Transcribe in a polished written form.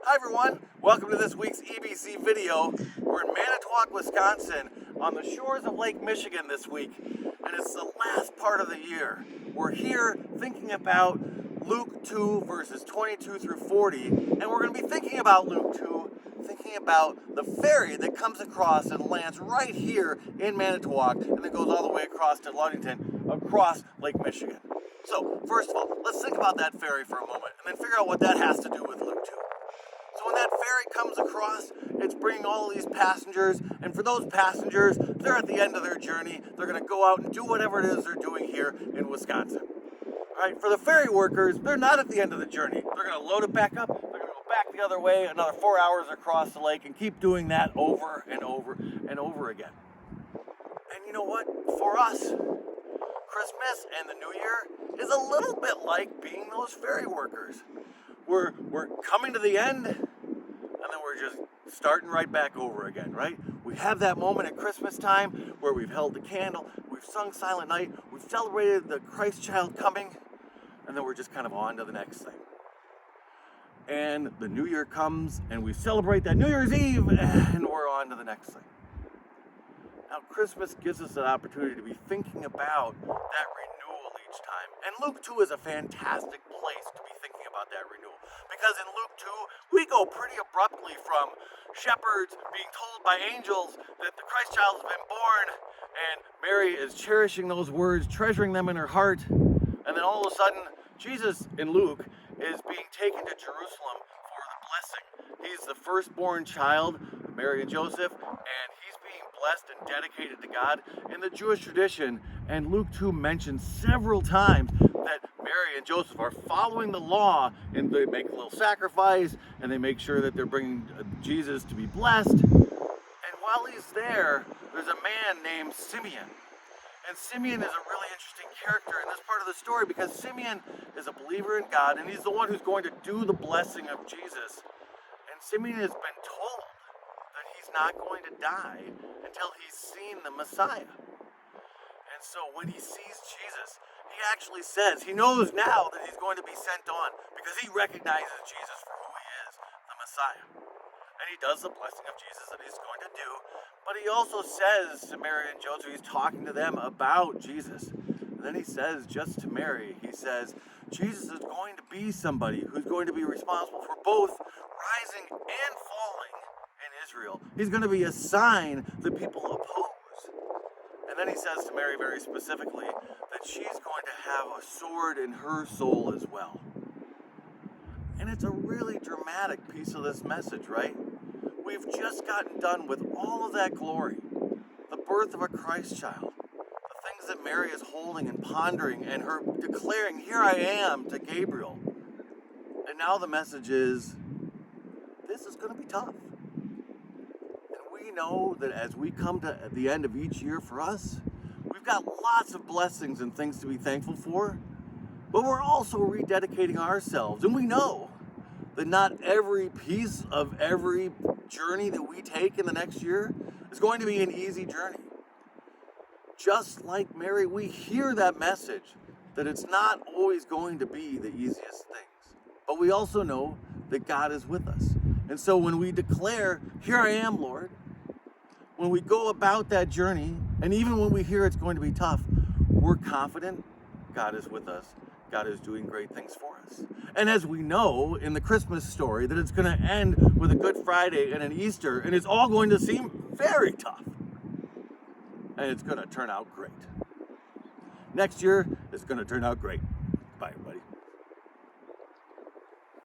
Hi everyone, welcome to this week's EBC video. We're in Manitowoc, Wisconsin on the shores of Lake Michigan this week, and it's the last part of the year. We're here thinking about Luke 2 verses 22 through 40, and we're going to be thinking about Luke 2, thinking about the ferry that comes across and lands right here in Manitowoc and then goes all the way across to Ludington, across Lake Michigan. So first of all, let's think about that ferry for a moment and then figure out what that has to do with Luke 2. So when that ferry comes across, it's bringing all of these passengers, and for those passengers, they're at the end of their journey. They're going to go out and do whatever it is they're doing here in Wisconsin. All right, for the ferry workers, they're not at the end of the journey. They're going to load it back up, they're going to go back the other way, another 4 hours across the lake, and keep doing that over and over and over again. And you know what? For us, Christmas and the New Year is a little bit like being those ferry workers. We're coming to the end, and then we're just starting right back over again, right? We have that moment at Christmas time where we've held the candle, we've sung Silent Night, we've celebrated the Christ child coming, and then we're just kind of on to the next thing. And the New Year comes, and we celebrate that New Year's Eve, and we're on to the next thing. Now, Christmas gives us an opportunity to be thinking about that renewal each time. And Luke 2 is a fantastic place to be thinking about that renewal. Because in Luke 2, we go pretty abruptly from shepherds being told by angels that the Christ child has been born, and Mary is cherishing those words, treasuring them in her heart, and then all of a sudden, Jesus in Luke is being taken to Jerusalem for the blessing. He's the firstborn child of Mary and Joseph, and he's being blessed and dedicated to God in the Jewish tradition. And Luke 2 mentions several times that Mary and Joseph are following the law, and they make a little sacrifice, and they make sure that they're bringing Jesus to be blessed. And while he's there, there's a man named Simeon. And Simeon is a really interesting character in this part of the story because Simeon is a believer in God, and he's the one who's going to do the blessing of Jesus. And Simeon has been told that he's not going to die until he's seen the Messiah. And so when he sees Jesus, he actually says, he knows now that he's going to be sent on because he recognizes Jesus for who he is, the Messiah. And he does the blessing of Jesus that he's going to do, but he also says to Mary and Joseph, he's talking to them about Jesus. And then he says, just to Mary, he says, Jesus is going to be somebody who's going to be responsible for both rising and falling in Israel. He's going to be a sign that people oppose. And then he says to Mary very specifically that she's going to have a sword in her soul as well. And it's a really dramatic piece of this message, right? We've just gotten done with all of that glory, the birth of a Christ child, the things that Mary is holding and pondering, and her declaring, here I am, to Gabriel. And now the message is, this is going to be tough. We know that as we come to the end of each year for us, we've got lots of blessings and things to be thankful for, but we're also rededicating ourselves. And we know that not every piece of every journey that we take in the next year is going to be an easy journey. Just like Mary, we hear that message that it's not always going to be the easiest things, but we also know that God is with us. And so when we declare, here I am, Lord, when we go about that journey, and even when we hear it's going to be tough, we're confident God is with us. God is doing great things for us. And as we know in the Christmas story, that it's going to end with a Good Friday and an Easter, and it's all going to seem very tough. And it's going to turn out great. Next year is going to turn out great.